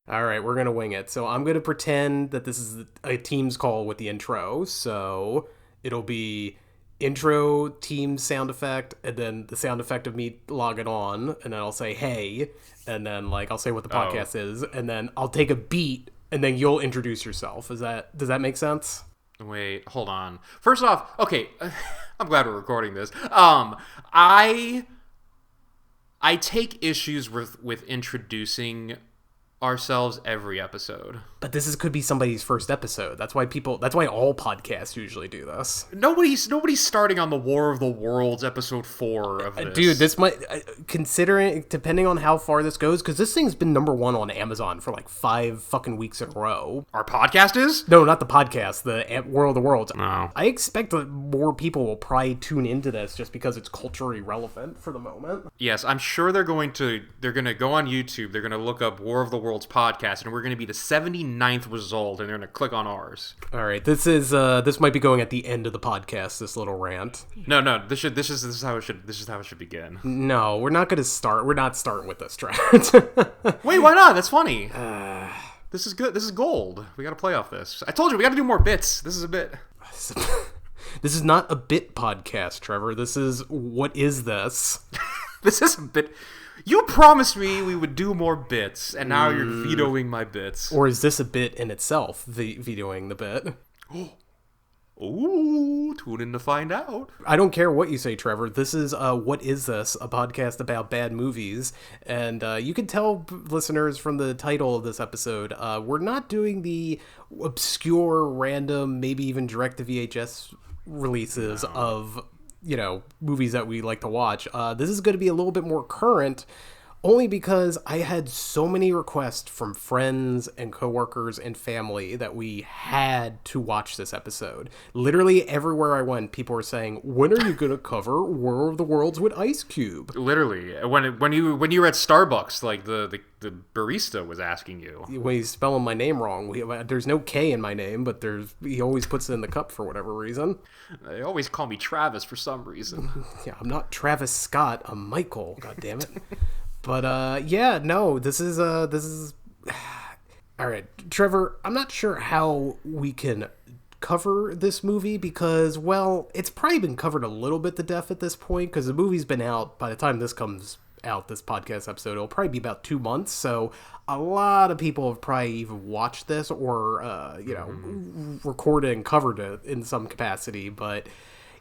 All right, we're going to wing it. So I'm going to pretend that this is a Teams call with the intro. So it'll be intro, Teams sound effect, and then the sound effect of me logging on. And then I'll say, hey. And then, like, I'll say what the podcast is. And then I'll take a beat, and then you'll introduce yourself. Does that make sense? Wait, hold on. First off, okay, I'm glad we're recording this. I take issues with introducing ourselves every episode. But could be somebody's first episode. That's why all podcasts usually do this. Nobody's starting on the War of the Worlds episode 4 of this. Dude, this might, considering, depending on how far this goes, because this thing's been #1 on Amazon for like 5 fucking weeks in a row. Our podcast is? No, not the podcast, the War of the Worlds. No. I expect that more people will probably tune into this just because it's culturally relevant for the moment. Yes, I'm sure they're going to go on YouTube, they're going to look up War of the Worlds podcast, and we're going to be the 79th result, and they're going to click on ours. All right, this might be going at the end of the podcast, this little rant. No, this is how it should begin. No, we're not starting with this, Trent. Wait, why not? That's funny. This is good. This is gold. We got to play off this. I told you we got to do more bits. This is a bit. This is not a bit podcast, Trevor. This is what is this? This is a bit. You promised me we would do more bits, and now you're vetoing my bits. Or is this a bit in itself, vetoing the bit? Ooh, tune in to find out. I don't care what you say, Trevor. This is What Is This? A podcast about bad movies. And you can tell listeners from the title of this episode, we're not doing the obscure, random, maybe even direct-to-VHS releases of, movies that we like to watch. This is going to be a little bit more current, only because I had so many requests from friends and coworkers and family that we had to watch this episode. Literally everywhere I went, people were saying, "When are you going to cover War of the Worlds with Ice Cube?" Literally, when you were at Starbucks, like the barista was asking you. When he's spelling my name wrong, there's no K in my name, but he always puts it in the cup for whatever reason. They always call me Travis for some reason. Yeah, I'm not Travis Scott. I'm Michael. God damn it. But this is all right, Trevor. I'm not sure how we can cover this movie because, well, it's probably been covered a little bit to death at this point because the movie's been out. By the time this comes out, this podcast episode, it'll probably be about 2 months. So a lot of people have probably even watched this or recorded and covered it in some capacity, but.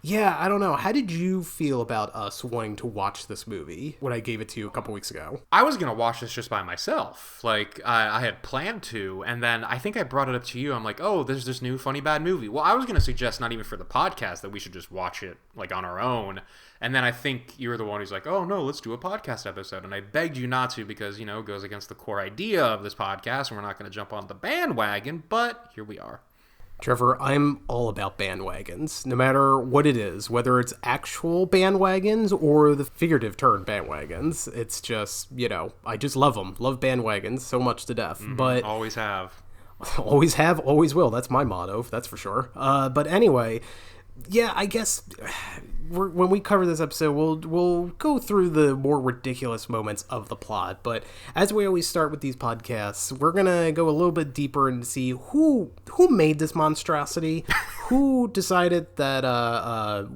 Yeah, I don't know. How did you feel about us wanting to watch this movie when I gave it to you a couple weeks ago? I was going to watch this just by myself. Like, I had planned to, and then I think I brought it up to you. I'm like, oh, there's this new Funny Bad Movie. Well, I was going to suggest not even for the podcast that we should just watch it, like, on our own. And then I think you were the one who's like, oh, no, let's do a podcast episode. And I begged you not to because, it goes against the core idea of this podcast, and we're not going to jump on the bandwagon, but here we are. Trevor, I'm all about bandwagons, no matter what it is, whether it's actual bandwagons or the figurative term bandwagons. It's just, I just love them. Love bandwagons so much to death. But always have, always will. That's my motto, that's for sure. But anyway, yeah, I guess when we cover this episode, we'll go through the more ridiculous moments of the plot. But as we always start with these podcasts, we're gonna go a little bit deeper and see who made this monstrosity, who decided that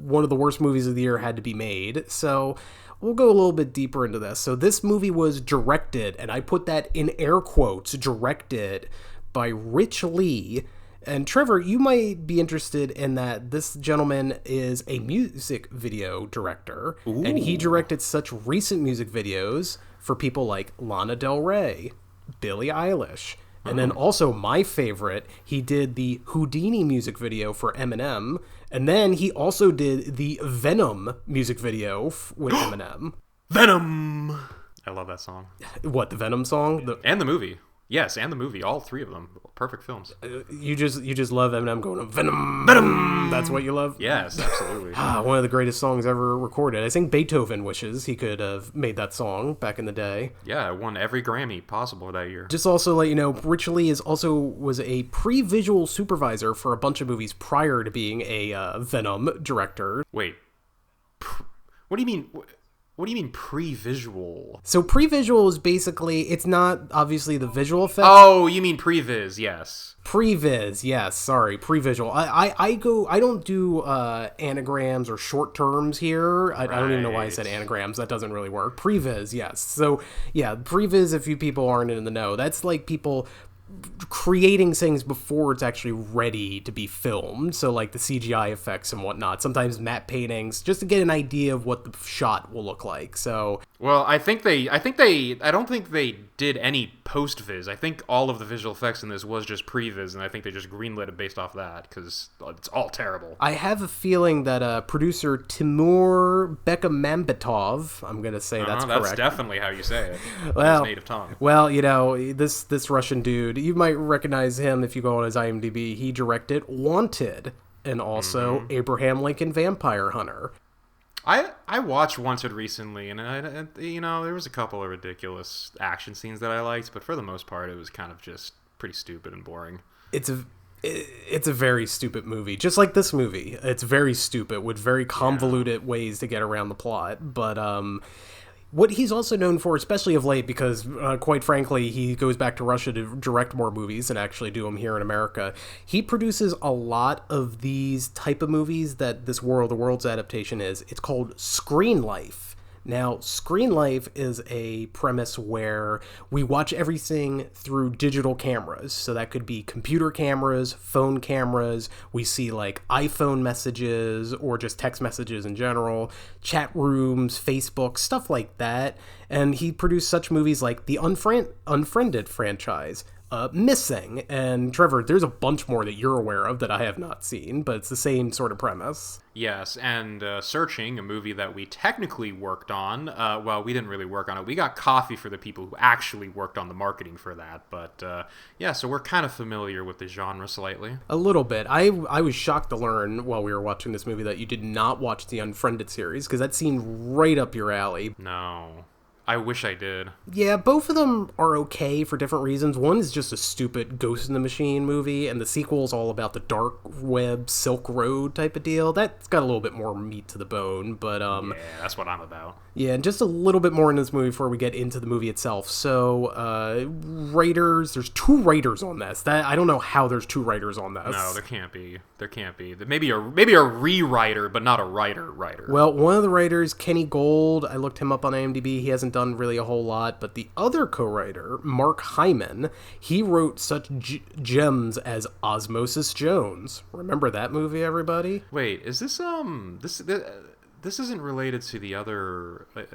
one of the worst movies of the year had to be made. So we'll go a little bit deeper into this. So this movie was directed, and I put that in air quotes, directed by Rich Lee. And Trevor, you might be interested in that this gentleman is a music video director. Ooh. And he directed such recent music videos for people like Lana Del Rey, Billie Eilish, and then also my favorite, he did the Houdini music video for Eminem, and then he also did the Venom music video with Eminem. Venom! I love that song. What, the Venom song? And the movie. Yes, and the movie, all 3 of them, perfect films. You just love Eminem going Venom, Venom. That's what you love. Yes, absolutely. One of the greatest songs ever recorded. I think Beethoven wishes he could have made that song back in the day. Yeah, it won every Grammy possible that year. Just also let you know, Rich Lee was a pre-visual supervisor for a bunch of movies prior to being a Venom director. Wait, what do you mean? What do you mean pre-visual? So pre-visual is basically, it's not obviously the visual effects. Oh, you mean previs, yes. Previs, yes, sorry, pre-visual. I don't do anagrams or short terms here. I don't even know why I said anagrams. That doesn't really work. Previs, yes. So yeah, previs, if you people aren't in the know, that's like people creating things before it's actually ready to be filmed. So like the CGI effects and whatnot, sometimes matte paintings, just to get an idea of what the shot will look like. So well, I don't think they did any post-viz. I think all of the visual effects in this was just pre-viz, and I think they just greenlit it based off that, because it's all terrible. I have a feeling that producer Timur Bekmambetov, I'm going to say that's correct. That's definitely how you say it. Well, his native tongue. Well, you know, this Russian dude, you might recognize him if you go on his IMDb. He directed Wanted and also Abraham Lincoln Vampire Hunter. I watched Wanted recently, and there was a couple of ridiculous action scenes that I liked, but for the most part, it was kind of just pretty stupid and boring. It's a very stupid movie, just like this movie. It's very stupid with very convoluted ways to get around the plot. But what he's also known for, especially of late, because quite frankly, he goes back to Russia to direct more movies and actually do them here in America. He produces a lot of these type of movies that this War of the Worlds adaptation is. It's called Screen Life. Now, Screen Life is a premise where we watch everything through digital cameras. So that could be computer cameras, phone cameras. We see like iPhone messages or just text messages in general, chat rooms, Facebook, stuff like that. And he produced such movies like the Unfriended franchise, Missing, and Trevor, there's a bunch more that you're aware of that I have not seen, but it's the same sort of premise. Yes, and Searching, a movie that we technically worked on, well, we didn't really work on it. We got coffee for the people who actually worked on the marketing for that, but yeah, so we're kind of familiar with the genre slightly. A little bit. I was shocked to learn while we were watching this movie that you did not watch the Unfriended series, because that seemed right up your alley. No. I wish I did. Yeah, both of them are okay for different reasons. One is just a stupid Ghost in the Machine movie, and the sequel is all about the dark web, Silk Road type of deal. That's got a little bit more meat to the bone, but yeah, that's what I'm about. Yeah, and just a little bit more in this movie before we get into the movie itself. So, writers, there's 2 writers on this. I don't know how there's 2 writers on this. No, there can't be. There can't be. Maybe a rewriter, but not a writer. Well, one of the writers, Kenny Gold, I looked him up on IMDb. He hasn't done really a whole lot, but the other co-writer, Mark Hyman, he wrote such gems as Osmosis Jones. Remember that movie, everybody? Wait, is this this isn't related to the other like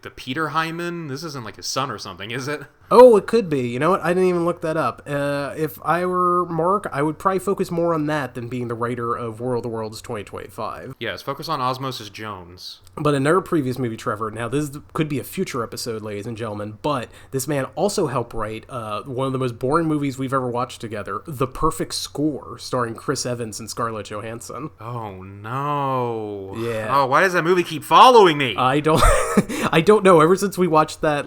the Peter Hyman? This isn't like his son or something, is it? Oh, it could be. You know what? I didn't even look that up. If I were Mark, I would probably focus more on that than being the writer of War of the Worlds 2025. Yes, focus on Osmosis Jones. But another previous movie, Trevor, now this could be a future episode, ladies and gentlemen, but this man also helped write one of the most boring movies we've ever watched together, The Perfect Score, starring Chris Evans and Scarlett Johansson. Oh, no. Yeah. Oh, why does that movie keep following me? I don't know. Ever since we watched that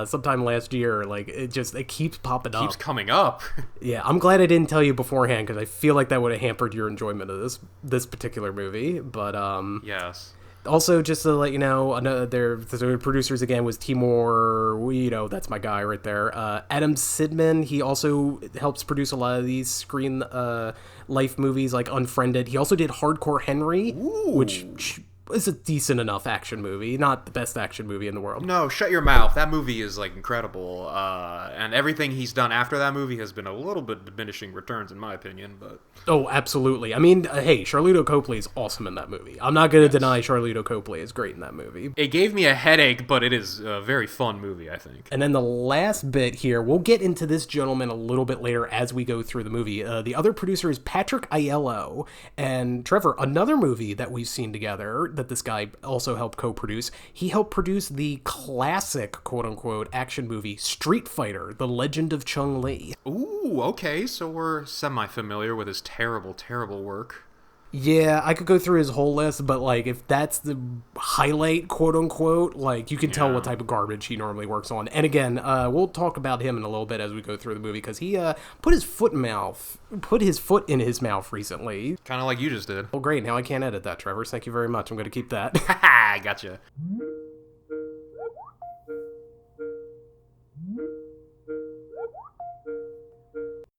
sometime last year, like it keeps popping up. Keeps coming up. Yeah, I'm glad I didn't tell you beforehand because I feel like that would have hampered your enjoyment of this particular movie. But yes. Also, just to let you know, the producers again was Timur. That's my guy right there. Adam Sidman. He also helps produce a lot of these Screen Life movies, like Unfriended. He also did Hardcore Henry, which is a decent enough action movie, not the best action movie in the world. No, shut your mouth. That movie is like incredible, and everything he's done after that movie has been a little bit diminishing returns, in my opinion. But oh, absolutely. I mean, hey, Charlito Copley is awesome in that movie. I'm not going to deny Charlito Copley is great in that movie. It gave me a headache, but it is a very fun movie, I think. And then the last bit here, we'll get into this gentleman a little bit later as we go through the movie. The other producer is Patrick Aiello, and Trevor, another movie that we've seen together that this guy also helped co-produce. He helped produce the classic, quote-unquote, action movie Street Fighter, The Legend of Chun-Li. Ooh, okay, so we're semi-familiar with his terrible, terrible work. Yeah, I could go through his whole list, but like if that's the highlight, quote unquote, like you can tell what type of garbage he normally works on. And again, we'll talk about him in a little bit as we go through the movie because he put his foot in his mouth recently. Kind of like you just did. Well, great. Now I can't edit that, Trevor. Thank you very much. I'm going to keep that. Haha, gotcha.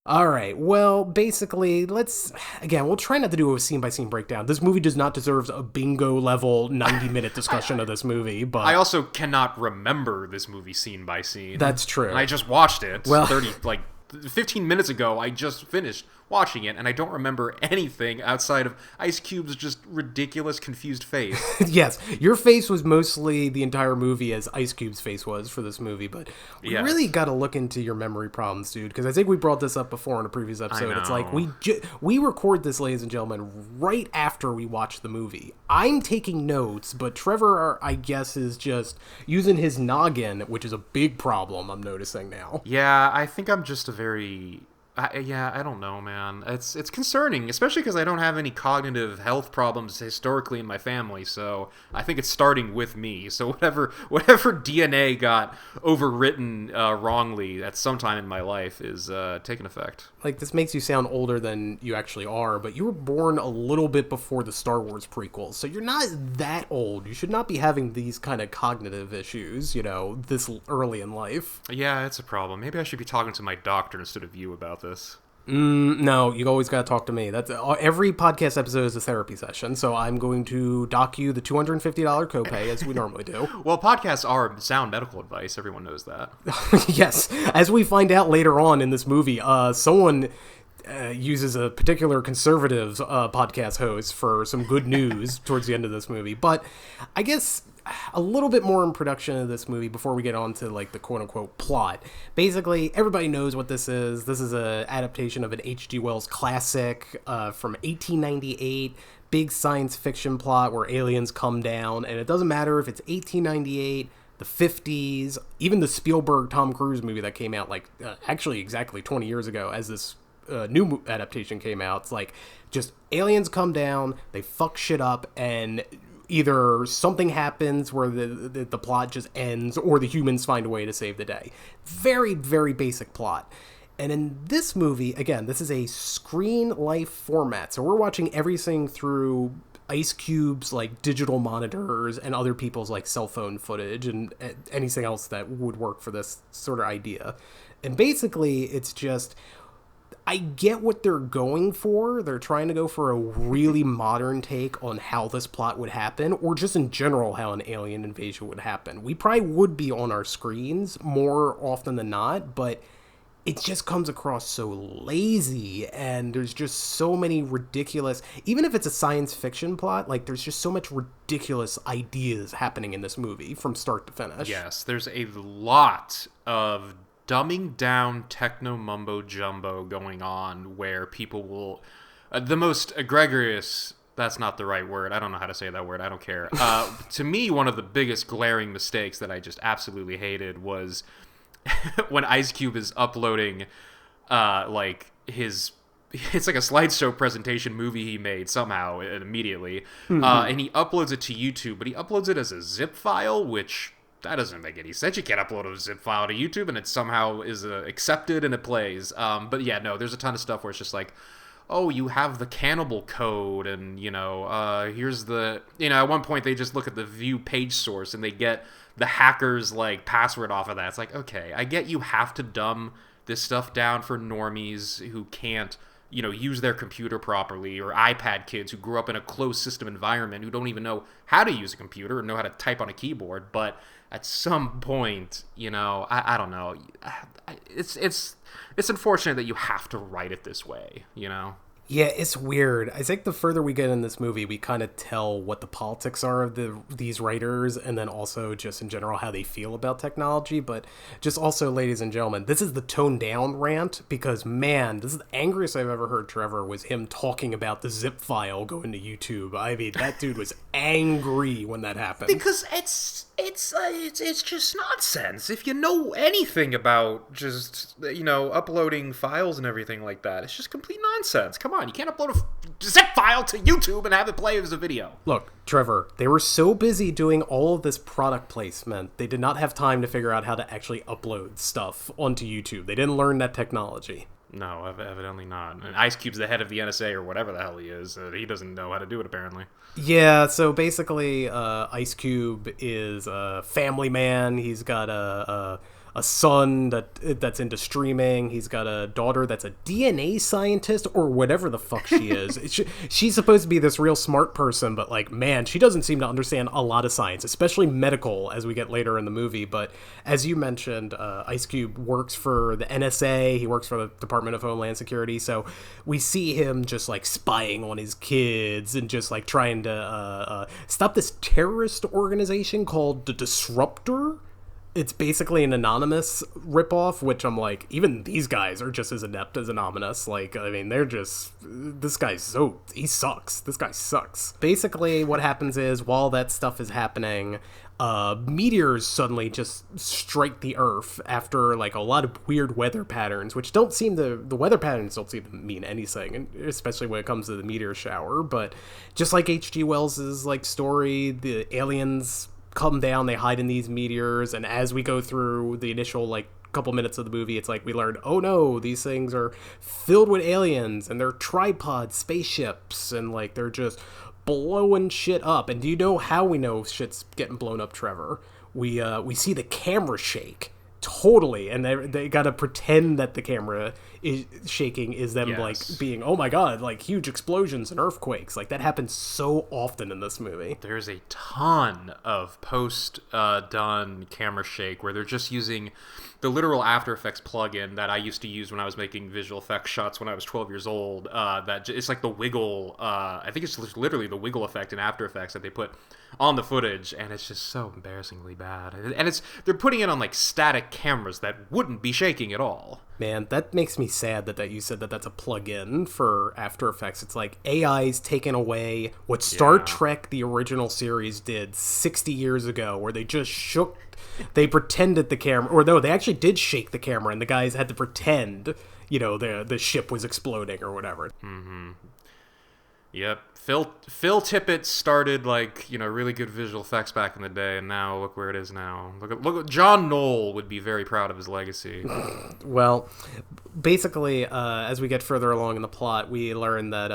All right. Well, basically, we'll try not to do a scene-by-scene breakdown. This movie does not deserve a bingo-level 90-minute discussion of this movie, but... I also cannot remember this movie scene by scene. That's true. And I just watched it 15 minutes ago. I just finished watching it, and I don't remember anything outside of Ice Cube's just ridiculous, confused face. Yes, your face was mostly the entire movie as Ice Cube's face was for this movie, but we really got to look into your memory problems, dude, because I think we brought this up before in a previous episode. It's like we record this, ladies and gentlemen, right after we watch the movie. I'm taking notes, but Trevor, I guess, is just using his noggin, which is a big problem I'm noticing now. Yeah, I think I'm just a very... I don't know, man. It's concerning, especially because I don't have any cognitive health problems historically in my family, so I think it's starting with me. So whatever DNA got overwritten wrongly at some time in my life is taking effect. Like, this makes you sound older than you actually are, but you were born a little bit before the Star Wars prequels, so you're not that old. You should not be having these kind of cognitive issues, this early in life. Yeah, it's a problem. Maybe I should be talking to my doctor instead of you about this. No, you always got to talk to me. That's every podcast episode is a therapy session, so I'm going to dock you the $250 copay as we normally do. Well, podcasts are sound medical advice. Everyone knows that. Yes, as we find out later on in this movie, someone uses a particular conservative podcast host for some good news towards the end of this movie. But I guess a little bit more in production of this movie before we get on to like the quote-unquote plot. Basically, everybody knows what this is. This is an adaptation of an H.G. Wells classic from 1898, big science fiction plot where aliens come down, and it doesn't matter if it's 1898, the 50s, even the Spielberg Tom Cruise movie that came out actually exactly 20 years ago as this new adaptation came out. It's like just aliens come down, they fuck shit up, and either something happens where the plot just ends, or the humans find a way to save the day. Very, very basic plot. And in this movie, again, this is a screen life format, so we're watching everything through Ice Cube's like digital monitors and other people's like cell phone footage and anything else that would work for this sort of idea. And basically, it's just... I get what they're going for. They're trying to go for a really modern take on how this plot would happen, or just in general how an alien invasion would happen. We probably would be on our screens more often than not, but it just comes across so lazy, and there's just so many ridiculous... Even if it's a science fiction plot, like, there's just so much ridiculous ideas happening in this movie from start to finish. Yes, there's a lot of dumbing down techno mumbo jumbo going on where people will the most egregious, that's not the right word, I don't know how to say that word, I don't care, to me one of the biggest glaring mistakes that I just absolutely hated was when Ice Cube is uploading it's like a slideshow presentation movie he made somehow immediately, and he uploads it to YouTube, but he uploads it as a zip file, which that doesn't make any sense. You can't upload a zip file to YouTube and it somehow is accepted and it plays. But yeah, no, there's a ton of stuff where it's just like, oh, you have the cannibal code, and, here's the... at one point they just look at the view page source and they get the hacker's, password off of that. It's like, okay, I get you have to dumb this stuff down for normies who can't, use their computer properly, or iPad kids who grew up in a closed system environment who don't even know how to use a computer or know how to type on a keyboard, but... At some point, I don't know. It's unfortunate that you have to write it this way, Yeah, it's weird. I think the further we get in this movie, we kind of tell what the politics are of these writers, and then also just in general how they feel about technology. But just also, ladies and gentlemen, this is the toned down rant, because, man, this is the angriest I've ever heard Trevor was him talking about the zip file going to YouTube. I mean, that dude was angry when that happened. Because it's just nonsense. If you know anything about just, uploading files and everything like that, it's just complete nonsense. Come on, you can't upload zip file to YouTube and have it play as a video. Look, Trevor, they were so busy doing all of this product placement, they did not have time to figure out how to actually upload stuff onto YouTube. They didn't learn that technology. No, evidently not. And Ice Cube's the head of the NSA or whatever the hell he is. He doesn't know how to do it, apparently. Yeah, so basically, Ice Cube is a family man. He's got a son that's into streaming. He's got a daughter that's a DNA scientist or whatever the fuck she is. She's supposed to be this real smart person, but like, man, she doesn't seem to understand a lot of science, especially medical, as we get later in the movie. But as you mentioned, Ice Cube works for the NSA. He works for the Department of Homeland Security. So we see him just like spying on his kids and just like trying to stop this terrorist organization called the Disruptor. It's basically an Anonymous ripoff, which I'm like, even these guys are just as inept as Anonymous. Like, I mean, he sucks. This guy sucks. Basically, what happens is, while that stuff is happening, meteors suddenly just strike the Earth after, like, a lot of weird weather patterns, which the weather patterns don't seem to mean anything, especially when it comes to the meteor shower. But just like H.G. Wells's, like, story, the aliens come down, they hide in these meteors, and as we go through the initial like couple minutes of the movie, it's like we learned, oh no, these things are filled with aliens and they're tripod spaceships and like they're just blowing shit up. And do you know how we know shit's getting blown up, Trevor? We see the camera shake. Totally, and they gotta pretend that the camera is shaking is them like being, oh my god, like huge explosions and earthquakes. Like that happens so often in this movie. There's a ton of post done camera shake where they're just using the literal After Effects plugin that I used to use when I was making visual effects shots when I was 12 years old. That it's like the wiggle. I think it's literally the wiggle effect in After Effects that they put on the footage, and it's just so embarrassingly bad. And they're putting it on like static cameras that wouldn't be shaking at all. Man, that makes me sad that you said that's a plug-in for After Effects. It's like AI's taken away what Star Trek, the original series, did 60 years ago, where they just they pretended the camera, or no, they actually did shake the camera, and the guys had to pretend, the ship was exploding or whatever. Mm-hmm. Yep. Phil Tippett started really good visual effects back in the day, and now look where it is now. Look, John Knoll would be very proud of his legacy. Well, basically, as we get further along in the plot, we learn that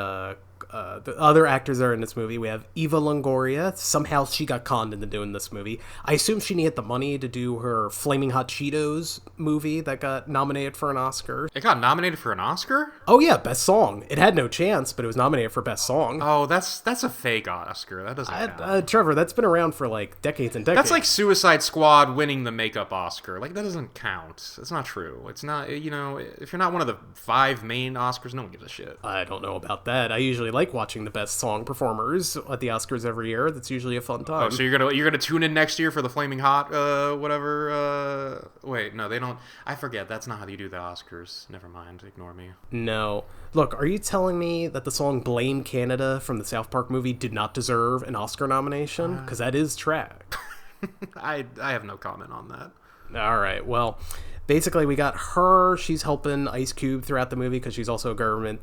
the other actors that are in this movie. We have Eva Longoria. Somehow she got conned into doing this movie. I assume she needed the money to do her Flaming Hot Cheetos movie that got nominated for an Oscar. It got nominated for an Oscar? Oh yeah, Best Song. It had no chance, but it was nominated for Best Song. Oh, that's a fake Oscar. That doesn't count. Trevor, that's been around for like decades and decades. That's like Suicide Squad winning the makeup Oscar. Like, that doesn't count. That's not true. It's not, if you're not one of the 5 main Oscars, no one gives a shit. I don't know about that. I usually like watching the best song performers at the Oscars every year. That's usually a fun time. Oh, so you're gonna tune in next year for the Flaming Hot whatever? Wait, no, they don't. I forget. That's not how you do the Oscars. Never mind. Ignore me. No. Look, are you telling me that the song "Blame Canada" from the South Park movie did not deserve an Oscar nomination? Because that is trash. I have no comment on that. All right. Well, basically, we got her. She's helping Ice Cube throughout the movie because she's also a government.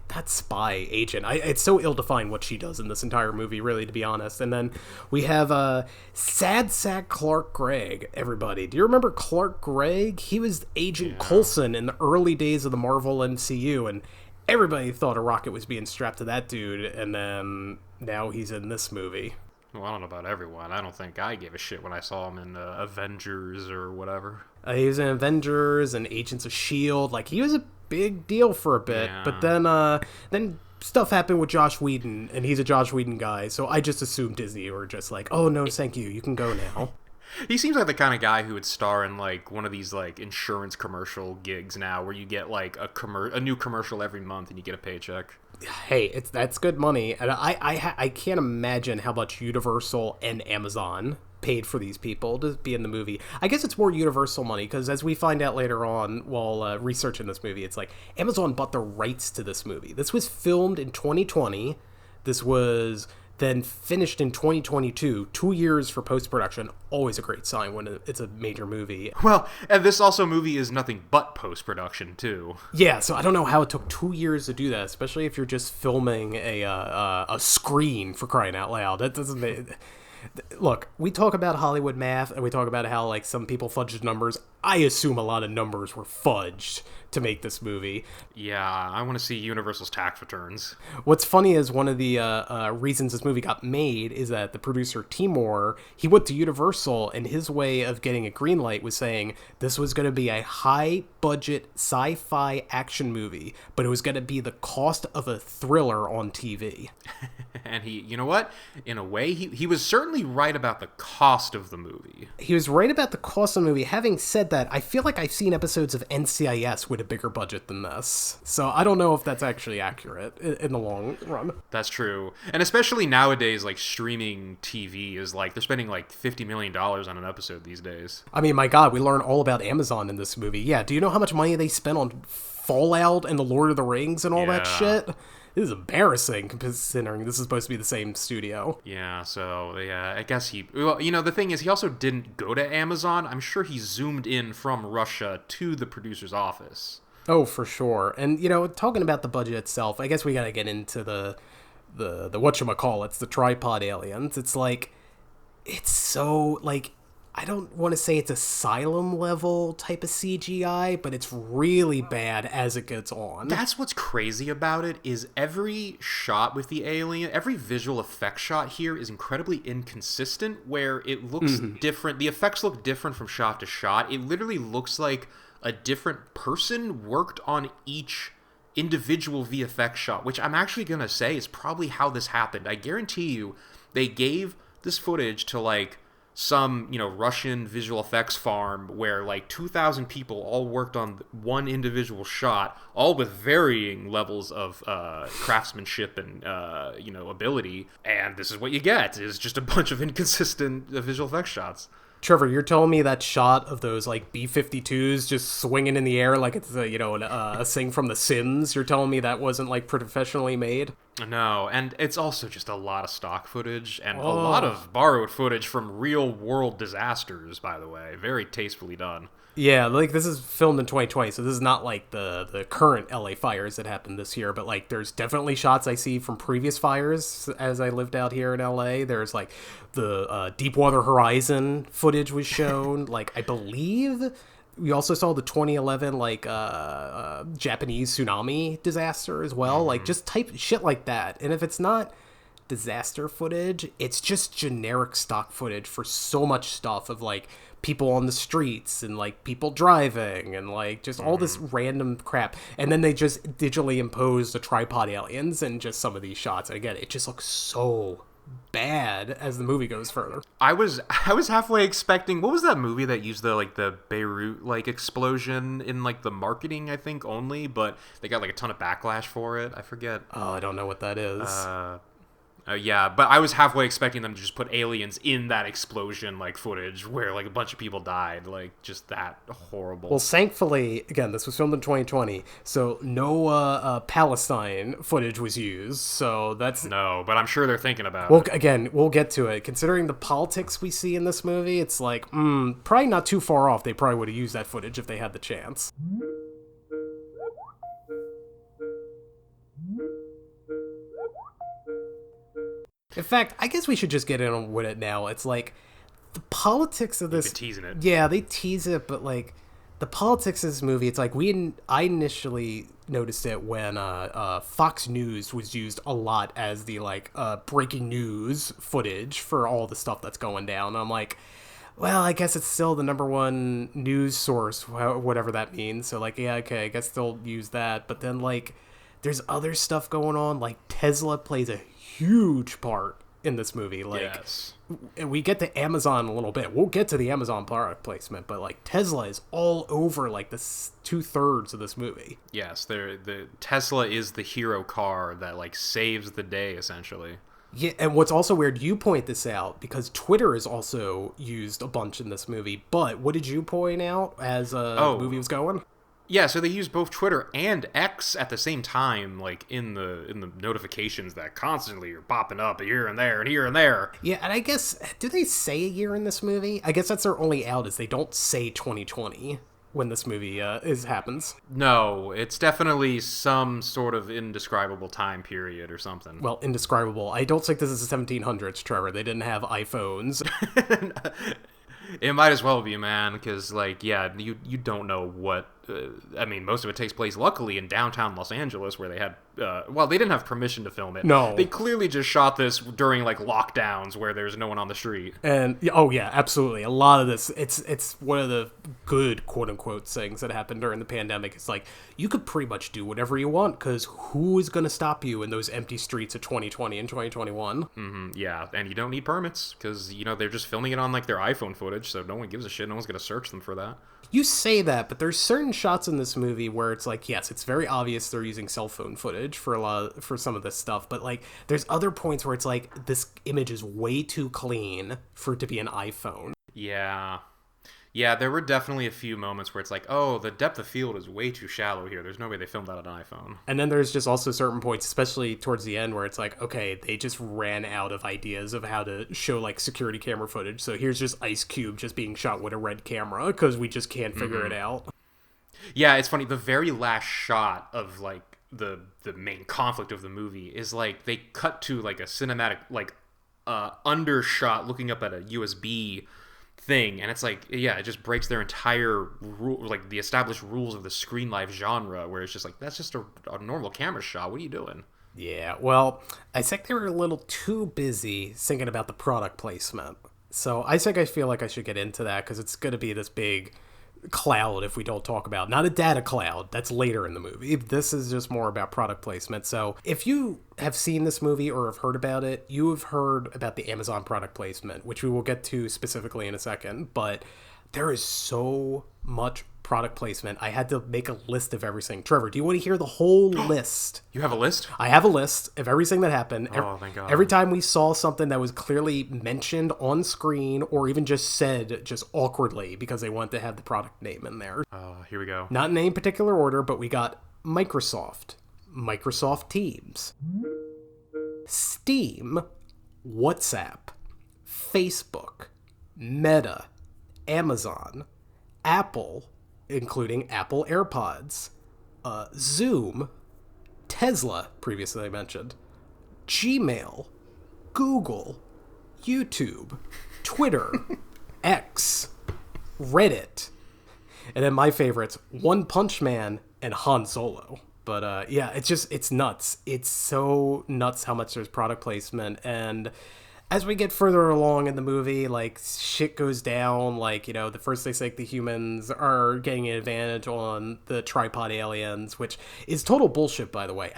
That spy agent. It's so ill-defined what she does in this entire movie, really, to be honest. And then we have Sad Sack Clark Gregg, everybody. Do you remember Clark Gregg? He was Agent Coulson in the early days of the Marvel MCU, and everybody thought a rocket was being strapped to that dude, and then now he's in this movie. Well, I don't know about everyone. I don't think I gave a shit when I saw him in Avengers or whatever. He was in Avengers and Agents of S.H.I.E.L.D. Like, he was a big deal for a bit, but then stuff happened with Josh Whedon, and he's a Josh Whedon guy, so I just assumed Disney were just like, oh no, thank you, you can go now. He seems like the kind of guy who would star in like one of these like insurance commercial gigs now, where you get like a new commercial every month and you get a paycheck. Hey, that's good money, and I can't imagine how much Universal and Amazon paid for these people to be in the movie. I guess it's more Universal money, because as we find out later on while researching this movie, it's like Amazon bought the rights to this movie. This was filmed in 2020. This was then finished in 2022, 2 years for post-production. Always a great sign when it's a major movie. Well, and this also movie is nothing but post-production, too. Yeah, so I don't know how it took 2 years to do that, especially if you're just filming a screen, for crying out loud. That doesn't make... Look, we talk about Hollywood math, and we talk about how, like, some people fudged numbers. I assume a lot of numbers were fudged to make this movie. Yeah, I want to see Universal's tax returns. What's funny is one of the reasons this movie got made is that the producer Timur, he went to Universal, and his way of getting a green light was saying this was going to be a high-budget sci-fi action movie, but it was going to be the cost of a thriller on TV. And he, you know what? In a way, he was certainly right about the cost of the movie. He was right about the cost of the movie. Having said that, I feel like I've seen episodes of NCIS with a bigger budget than this. So I don't know if that's actually accurate in the long run. That's true. And especially nowadays, like, streaming TV is like, they're spending like $50 million on an episode these days. I mean, my God, we learn all about Amazon in this movie. Yeah, do you know how much money they spent on Fallout and The Lord of the Rings and all that shit? This is embarrassing, considering this is supposed to be the same studio. Yeah, so, yeah, I guess well, you know, the thing is, he also didn't go to Amazon. I'm sure he zoomed in from Russia to the producer's office. Oh, for sure. And, you know, talking about the budget itself, I guess we gotta get into the whatchamacallits, the tripod aliens. It's like, it's so, like, I don't want to say it's Asylum level type of CGI, but it's really bad as it gets on. That's what's crazy about it, is every shot with the alien, every visual effect shot here is incredibly inconsistent, where it looks different. The effects look different from shot to shot. It literally looks like a different person worked on each individual VFX shot, which I'm actually going to say is probably how this happened. I guarantee you they gave this footage to, like, some, you know, Russian visual effects farm where, like, 2,000 people all worked on one individual shot, all with varying levels of craftsmanship and, you know, ability. And this is what you get, is just a bunch of inconsistent visual effects shots. Trevor, you're telling me that shot of those, like, B-52s just swinging in the air like it's, you know, a thing from The Sims, you're telling me that wasn't, like, professionally made? No, and it's also just a lot of stock footage and a lot of borrowed footage from real-world disasters, by the way. Very tastefully done. Yeah, like, this is filmed in 2020, so this is not, like, the current LA fires that happened this year, but, like, there's definitely shots I see from previous fires as I lived out here in LA. There's, like, the Deepwater Horizon footage was shown. Like, I believe we also saw the 2011, like, Japanese tsunami disaster as well. Like, just type shit like that. And if it's not disaster footage, it's just generic stock footage for so much stuff of, like, people on the streets and, like, people driving and, like, just all this random crap. And then they just digitally impose the tripod aliens in just some of these shots. And again, it just looks so bad as the movie goes further. I was halfway expecting, what was that movie that used the Beirut, like, explosion in, like, the marketing, I think, only, but they got, like, a ton of backlash for it. I forget. Oh, I don't know what that is. Yeah, but I was halfway expecting them to just put aliens in that explosion, like, footage where, like, a bunch of people died. Like, just that horrible. Well, thankfully, again, this was filmed in 2020, so no Palestine footage was used, so that's... No, but I'm sure they're thinking about well, it. Again, we'll get to it. Considering the politics we see in this movie, it's like, probably not too far off. They probably would have used that footage if they had the chance. In fact, I guess we should just get in with it now. It's like, the politics of this... They've been teasing it. Yeah, they tease it, but, like, the politics of this movie, it's like, I initially noticed it when Fox News was used a lot as the, like, breaking news footage for all the stuff that's going down. I'm like, well, I guess it's still the number one news source, whatever that means. So, like, yeah, okay, I guess they'll use that. But then, like, there's other stuff going on. Like, Tesla plays a huge part in this movie. Like, yes. And we get to Amazon a little bit. We'll get to the Amazon product placement, but, like, Tesla is all over, like, this 2/3 of this movie. Yes, the Tesla is the hero car that, like, saves the day, essentially. Yeah, and what's also weird, you point this out, because Twitter is also used a bunch in this movie, but what did you point out as the movie was going? Yeah, so they use both Twitter and X at the same time, like in the notifications that constantly are popping up here and there and here and there. Yeah, and I guess, do they say a year in this movie? I guess that's their only out, is they don't say 2020 when this movie happens. No, it's definitely some sort of indescribable time period or something. Well, indescribable. I don't think this is the 1700s, Trevor. They didn't have iPhones. It might as well be, man, because, like, yeah, you don't know what... I mean, most of it takes place, luckily, in downtown Los Angeles, where they had... well, they didn't have permission to film it. No. They clearly just shot this during, like, lockdowns where there's no one on the street. And, oh, yeah, absolutely. A lot of this, it's one of the good, quote-unquote, things that happened during the pandemic. It's like, you could pretty much do whatever you want, because who is going to stop you in those empty streets of 2020 and 2021? Yeah, and you don't need permits, because, you know, they're just filming it on, like, their iPhone footage, so no one gives a shit. No one's going to search them for that. You say that, but there's certain shots in this movie where it's like, yes, it's very obvious they're using cell phone footage for some of this stuff, but like there's other points where it's like this image is way too clean for it to be an iPhone. Yeah. Yeah, there were definitely a few moments where it's like, oh, the depth of field is way too shallow here. There's no way they filmed that on an iPhone. And then there's just also certain points, especially towards the end, where it's like, okay, they just ran out of ideas of how to show like security camera footage. So here's just Ice Cube just being shot with a red camera because we just can't figure it out. Yeah, it's funny. The very last shot of like the main conflict of the movie is like they cut to like a cinematic like undershot looking up at a USB thing, and it's like, yeah, it just breaks their entire rule, like the established rules of the screen life genre, where it's just like, that's just a normal camera shot. What are you doing? Yeah, well, I think they were a little too busy thinking about the product placement. So I feel like I should get into that because it's going to be this big cloud if we don't talk about, not a data cloud, that's later in the movie. This is just more about product placement. So if you have seen this movie or have heard about it, you have heard about the Amazon product placement, which we will get to specifically in a second, but there is so much product placement. I had to make a list of everything. Trevor, do you want to hear the whole list? You have a list? I have a list of everything that happened. Oh, thank God. Every time we saw something that was clearly mentioned on screen or even just said just awkwardly because they wanted to have the product name in there. Oh, here we go. Not in any particular order, but we got Microsoft, Microsoft Teams, Steam, WhatsApp, Facebook, Meta, Amazon, Apple, including Apple AirPods, Zoom, Tesla, previously mentioned, Gmail, Google, YouTube, Twitter, X, Reddit, and then my favorites, One Punch Man and Han Solo. But yeah, it's nuts. It's so nuts how much there's product placement. And as we get further along in the movie, like, shit goes down. Like, you know, the first they say the humans are getting an advantage on the tripod aliens, which is total bullshit, by the way.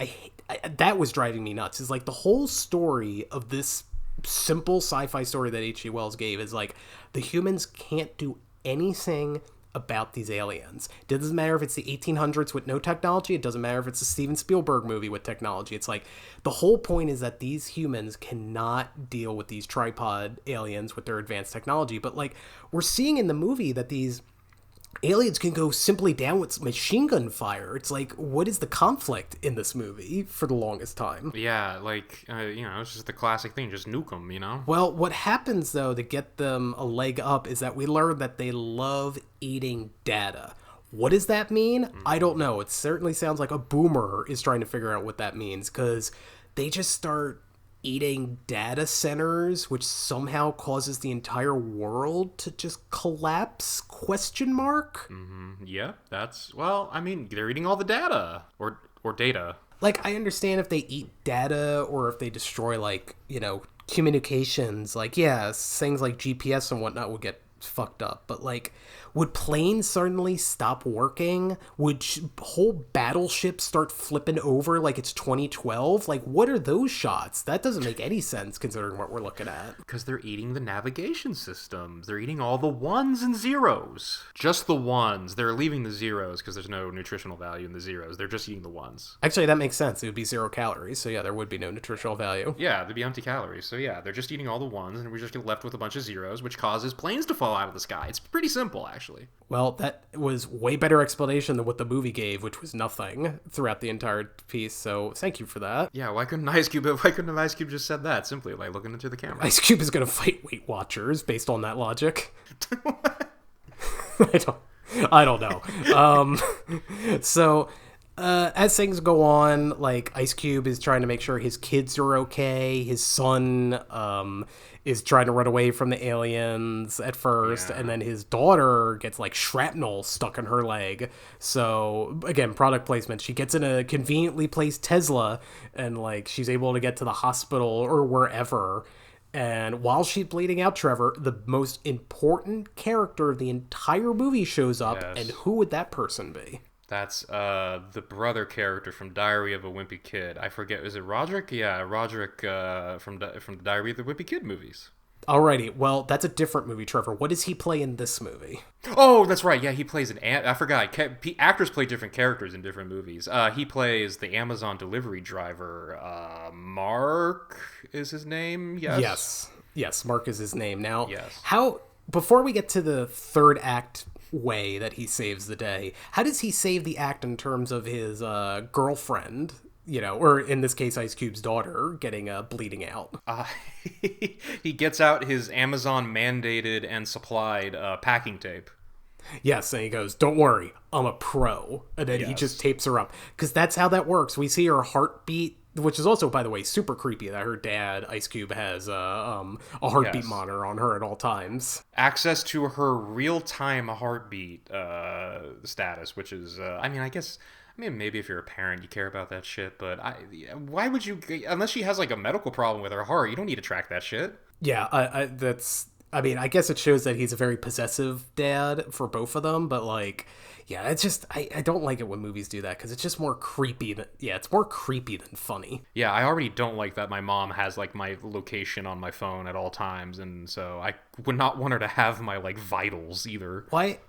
That was driving me nuts. Is like the whole story of this simple sci-fi story that H.G. Wells gave is like the humans can't do anything about these aliens. It doesn't matter if it's the 1800s with no technology. It doesn't matter if it's a Steven Spielberg movie with technology. It's like the whole point is that these humans cannot deal with these tripod aliens with their advanced technology. But like we're seeing in the movie that these aliens can go simply down with machine gun fire. It's like, what is the conflict in this movie for the longest time? Yeah, like, you know, it's just the classic thing, just nuke them, you know? Well, what happens, though, to get them a leg up is that we learn that they love eating data. What does that mean? I don't know. It certainly sounds like a boomer is trying to figure out what that means, because they just start eating data centers, which somehow causes the entire world to just collapse, question mark? Yeah, that's, well, I mean, they're eating all the data, or data. Like, I understand if they eat data or if they destroy, like, you know, communications, like, yeah, things like GPS and whatnot will get fucked up, but like, would planes suddenly stop working? Would whole battleships start flipping over like it's 2012? Like, what are those shots? That doesn't make any sense considering what we're looking at. Because they're eating the navigation systems. They're eating all the ones and zeros. Just the ones. They're leaving the zeros because there's no nutritional value in the zeros. They're just eating the ones. Actually, that makes sense. It would be 0 calories, so yeah, there would be no nutritional value. Yeah, they'd be empty calories. So yeah, they're just eating all the ones, and we just get left with a bunch of zeros, which causes planes to fall fell out of the sky. It's pretty simple, actually. Well, that was way better explanation than what the movie gave, which was nothing throughout the entire piece. So thank you for that. Yeah, why couldn't Ice Cube just said that simply, like looking into the camera? Ice Cube is going to fight Weight Watchers based on that logic. I don't know. So as things go on, like Ice Cube is trying to make sure his kids are okay. His son is trying to run away from the aliens at first, and then his daughter gets like shrapnel stuck in her leg. So again, product placement. She gets in a conveniently placed Tesla, and like she's able to get to the hospital or wherever. And while she's bleeding out, Trevor, the most important character of the entire movie shows up, and who would that person be? That's the brother character from Diary of a Wimpy Kid. I forget, is it Roderick? Yeah, Roderick from the Diary of the Wimpy Kid movies. Alrighty, well, that's a different movie, Trevor. What does he play in this movie? Oh, that's right. Yeah, he plays I forgot. Actors play different characters in different movies. He plays the Amazon delivery driver. Mark is his name? Yes, Mark is his name. Now, yes. Before we get to the third act way that he saves the day, how does he save the act in terms of his girlfriend, or in this case Ice Cube's daughter, getting bleeding out? He gets out his Amazon mandated and supplied packing tape. Yes, and he goes, "Don't worry, I'm a pro," and then he just tapes her up, because that's how that works. We see her heartbeat, which is also, by the way, super creepy that her dad, Ice Cube, has a heartbeat monitor on her at all times. Access to her real-time heartbeat status, which is, maybe if you're a parent, you care about that shit, but why would you, unless she has like a medical problem with her heart, you don't need to track that shit. Yeah, I guess it shows that he's a very possessive dad for both of them, but like, yeah, it's just, I don't like it when movies do that, because it's just more creepy it's more creepy than funny. Yeah, I already don't like that my mom has like my location on my phone at all times, and so I would not want her to have my like vitals either. Why,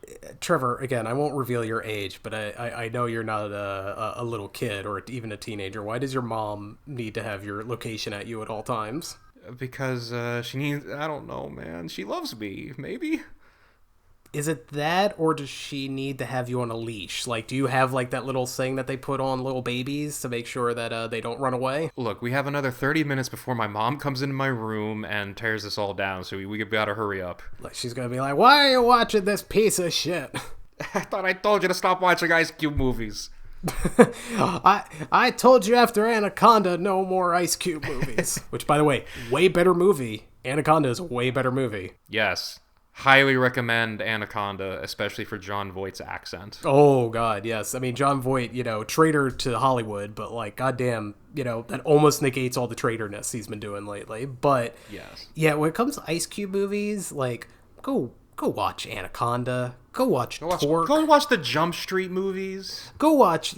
Trevor, again, I won't reveal your age, but I know you're not a little kid or even a teenager. Why does your mom need to have your location at you at all times? Because she needs, I don't know, man. She loves me, maybe? Is it that, or does she need to have you on a leash? Like, do you have, like, that little thing that they put on little babies to make sure that they don't run away? Look, we have another 30 minutes before my mom comes into my room and tears this all down, so we gotta hurry up. Like, she's gonna be like, "Why are you watching this piece of shit?" I thought I told you to stop watching Ice Cube movies. I told you after Anaconda, no more Ice Cube movies. Which, by the way, way better movie. Anaconda is a way better movie. Yes. Highly recommend Anaconda, especially for Jon Voight's accent. Oh, God, yes. I mean, Jon Voight, traitor to Hollywood, but, like, goddamn, that almost negates all the traitorness he's been doing lately. But, yes. Yeah, when it comes to Ice Cube movies, like, go watch Anaconda. Go watch Torque. Go watch the Jump Street movies. Go watch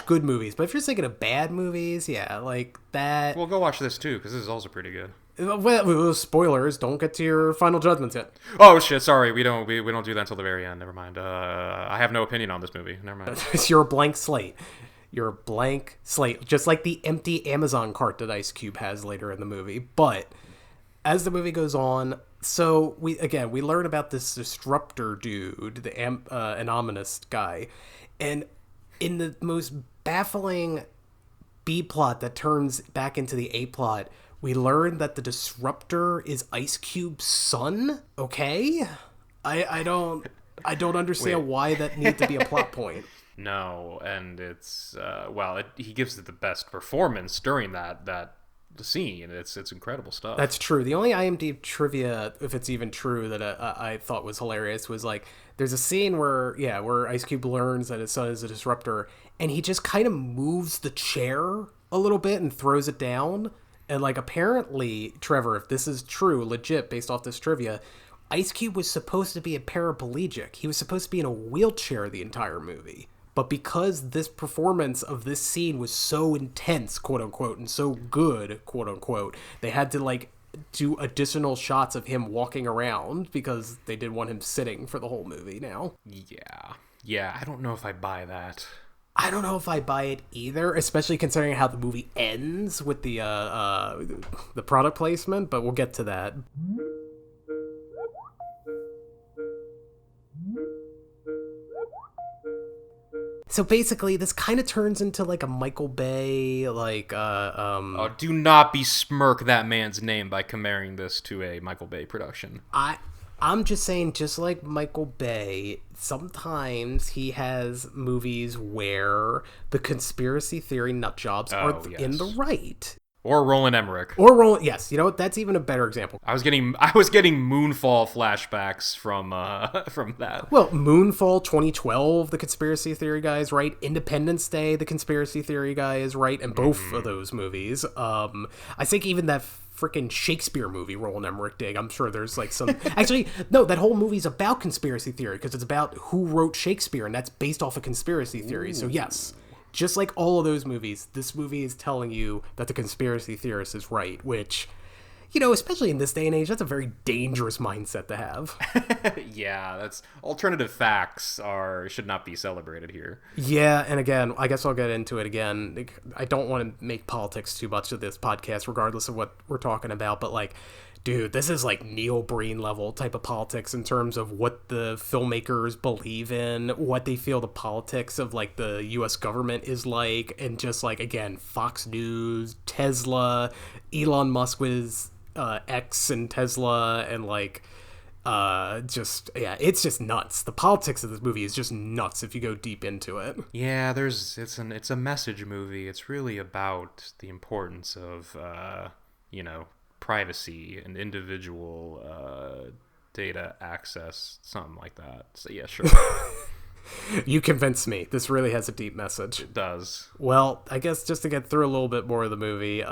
good movies. But if you're thinking of bad movies, yeah, like that. Well, go watch this too, because this is also pretty good. Well, spoilers. Don't get to your final judgments yet. Oh shit! Sorry, we don't do that until the very end. Never mind. I have no opinion on this movie. Never mind. You're a blank slate. You're a blank slate, just like the empty Amazon cart that Ice Cube has later in the movie. But as the movie goes on, so we learn about this disruptor dude, the anonymous guy, and in the most baffling B plot that turns back into the A plot, we learn that the disruptor is Ice Cube's son. Okay, I don't understand why that needs to be a plot point. No, and it's he gives it the best performance during that scene. It's incredible stuff. That's true. The only IMDb trivia, if it's even true, that I thought was hilarious was like there's a scene where Ice Cube learns that his son is a disruptor, and he just kind of moves the chair a little bit and throws it down. And like apparently, Trevor, if this is true, legit based off this trivia, Ice Cube was supposed to be a paraplegic. He was supposed to be in a wheelchair the entire movie. But because this performance of this scene was so intense, quote unquote, and so good, quote unquote, they had to like do additional shots of him walking around because they didn't want him sitting for the whole movie now. Yeah, I don't know if I buy that. I don't know if I buy it either, especially considering how the movie ends with the product placement, but we'll get to that. So basically, this kind of turns into like a Michael Bay, Oh, do not besmirk that man's name by comparing this to a Michael Bay production. I'm just saying, just like Michael Bay, sometimes he has movies where the conspiracy theory nutjobs are in the right. Or Roland Emmerich. Yes, you know what? That's even a better example. I was getting Moonfall flashbacks from that. Well, Moonfall 2012, the conspiracy theory guy is right. Independence Day, the conspiracy theory guy is right, and both of those movies. I think even that freaking Shakespeare movie Roland Emmerich did, I'm sure there's like some... Actually, no, that whole movie's about conspiracy theory, because it's about who wrote Shakespeare, and that's based off a conspiracy theory. Ooh. So yes, just like all of those movies, this movie is telling you that the conspiracy theorist is right, which, you know, especially in this day and age, that's a very dangerous mindset to have. Yeah, that's alternative facts should not be celebrated here. Yeah, and again, I guess I'll get into it again. I don't want to make politics too much of this podcast, regardless of what we're talking about, but like, dude, this is like Neil Breen level type of politics in terms of what the filmmakers believe in, what they feel the politics of like the U.S. government is like, and just like, again, Fox News, Tesla, Elon Musk with X and Tesla, and like, it's just nuts. The politics of this movie is just nuts if you go deep into it. Yeah, it's a message movie. It's really about the importance of, privacy and individual data access, something like that. So yeah, sure. You convinced me. This really has a deep message. It does. Well, I guess just to get through a little bit more of the movie,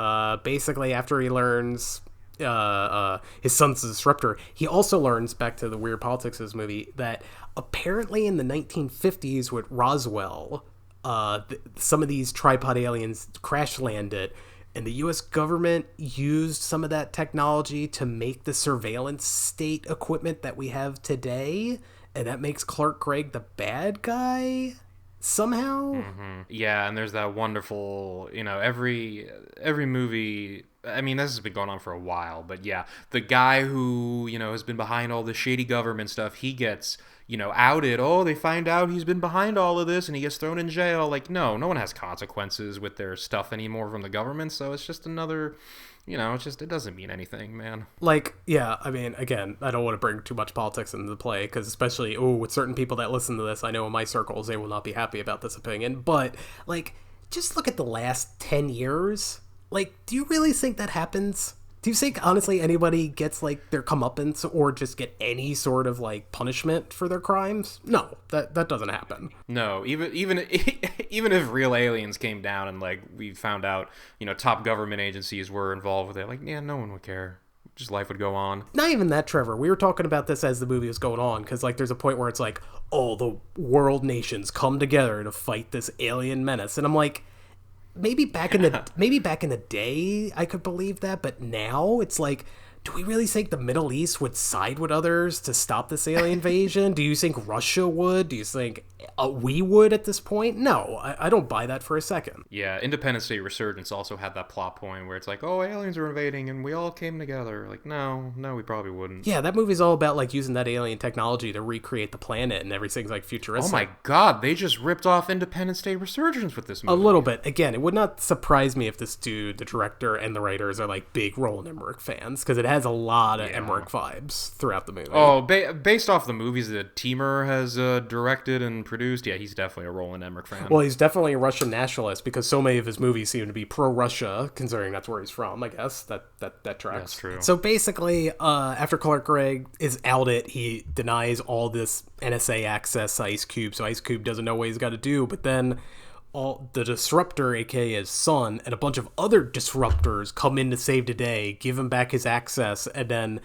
basically after he learns his son's a disruptor, he also learns, back to the weird politics of this movie, that apparently in the 1950s with Roswell, some of these tripod aliens crash landed, and the U.S. government used some of that technology to make the surveillance state equipment that we have today, and that makes Clark Gregg the bad guy somehow. Mm-hmm. Yeah, and there's that wonderful, every movie. I mean, this has been going on for a while, but yeah, the guy who, has been behind all the shady government stuff, he gets, outed. Oh, they find out he's been behind all of this and he gets thrown in jail. Like, no one has consequences with their stuff anymore from the government. So it's just another, it doesn't mean anything, man. Like, yeah, I mean, again, I don't want to bring too much politics into the play, because especially, with certain people that listen to this, I know in my circles, they will not be happy about this opinion. But, like, just look at the last 10 years. Like, do you really think that happens? Do you think, honestly, anybody gets, like, their comeuppance or just get any sort of, like, punishment for their crimes? No, that doesn't happen. No, even if real aliens came down and, like, we found out, top government agencies were involved with it, like, yeah, no one would care. Just life would go on. Not even that, Trevor. We were talking about this as the movie was going on, because, like, there's a point where it's like, oh, the world nations come together to fight this alien menace. And I'm like... Maybe back in the day I could believe that, but now it's like, do we really think the Middle East would side with others to stop this alien invasion? Do you think Russia would? Do you think we would at this point? No, I don't buy that for a second. Yeah, Independence Day Resurgence also had that plot point where it's like, oh, aliens are invading and we all came together. Like, no, we probably wouldn't. Yeah, that movie's all about like using that alien technology to recreate the planet and everything's like futuristic. Oh my god, they just ripped off Independence Day Resurgence with this movie. A little bit. Again, it would not surprise me if this dude, the director and the writers, are like big Roland Emmerich fans, because it has a lot of Emmerich vibes throughout the movie. Oh, based off the movies that Teamer has directed and produced, yeah, he's definitely a Roland Emmerich fan. Well, he's definitely a Russian nationalist, because so many of his movies seem to be pro-Russia, considering that's where he's from. I guess that tracks. That's true. So basically, after Clark Gregg is outed, he denies all this NSA access to Ice Cube, so Ice Cube doesn't know what he's got to do. But then the disruptor, aka his son, and a bunch of other disruptors come in to save the day, give him back his access, and then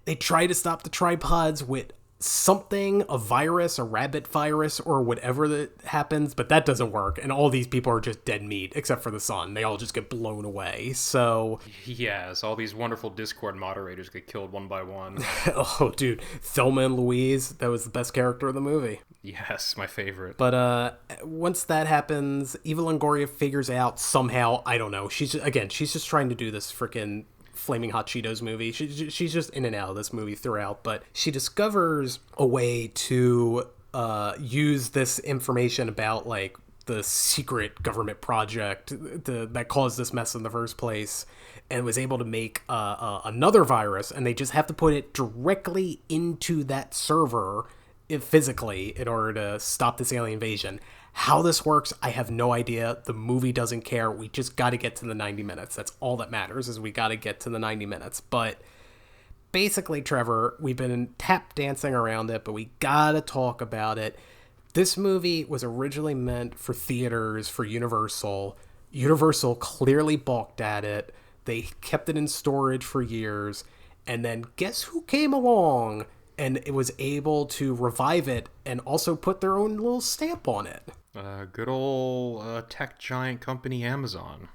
they try to stop the tripods with something, a virus, a rabbit virus, or whatever that happens, but that doesn't work, and all these people are just dead meat, except for the son. They all just get blown away, so... Yes, all these wonderful Discord moderators get killed one by one. Oh, dude. Thelma and Louise, that was the best character of the movie. Yes, my favorite. But once that happens, Eva Longoria figures out somehow, I don't know, she's just trying to do this freaking Flaming Hot Cheetos movie. She's just in and out of this movie throughout, but she discovers a way to used this information about like the secret government project that caused this mess in the first place, and was able to make another virus, and they just have to put it directly into that server physically in order to stop this alien invasion. How this works, I have no idea. The movie doesn't care. We just got to get to the 90 minutes. That's all that matters, is we got to get to the 90 minutes. But basically, Trevor, we've been tap dancing around it, but we got to talk about it. This movie was originally meant for theaters, for Universal. Universal clearly balked at it. They kept it in storage for years. And then guess who came along and it was able to revive it and also put their own little stamp on it? Good old tech giant company Amazon.